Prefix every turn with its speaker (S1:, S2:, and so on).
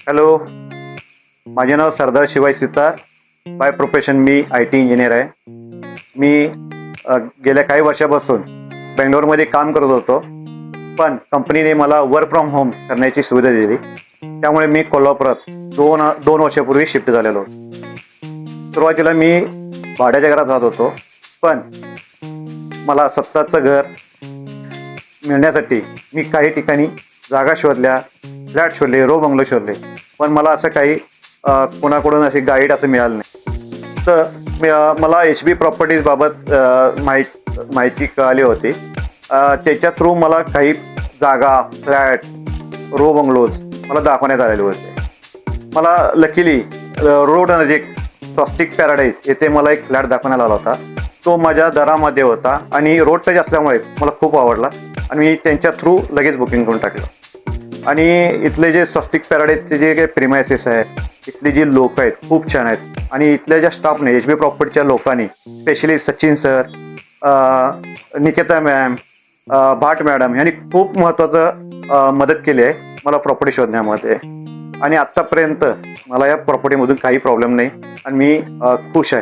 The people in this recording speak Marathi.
S1: हॅलो, माझे नाव सरदार शिवाय sitar. By profession me IT engineer आहे. मी गेल्या काही वर्षापासून बेंगलोरमध्ये काम करत होतो, पण कंपनीने मला वर्क फ्रॉम होम करण्याची सुविधा दिली. त्यामुळे मी कोल्हापुरात दोन वर्षापूर्वी शिफ्ट झालेलो. सुरुवातीला मी भाड्याच्या घरात राहत होतो, पण मला स्वतःचं घर मिळण्यासाठी मी काही ठिकाणी जागा शोधल्या, फ्लॅट शोधले, रो बंगलो शोधले, पण मला असं काही कोणाकडून असे गाईड असं मिळालं नाही. तर मला HB प्रॉपर्टीज बाबत माहिती कळाली होती. त्याच्या थ्रू मला काही जागा, फ्लॅट, रो बंगलोज मला दाखवण्यात आलेले होते. मला लकीली रोड नजीक स्वस्तिक पॅराडाईज येथे मला एक फ्लॅट दाखवण्यात आला होता. तो माझ्या दरामध्ये होता आणि रोड टच असल्यामुळे मला खूप आवडला आणि मी त्यांच्या थ्रू लगेच बुकिंग करून टाकलं. आणि इथले जे स्वस्तिक पॅराडाईजचे जे काही प्रिमायसेस आहे, इथली जी लोक आहेत खूप छान आहेत. आणि इथल्या ज्या स्टाफने, HB प्रॉपर्टीच्या लोकांनी, specially Sachin sir, Niketa ma'am, भाट मॅडम यांनी खूप महत्त्वाचं मदत केली आहे मला प्रॉपर्टी शोधण्यामध्ये. आणि आत्तापर्यंत मला या प्रॉपर्टीमधून काही प्रॉब्लेम नाही आणि मी खुश आहे.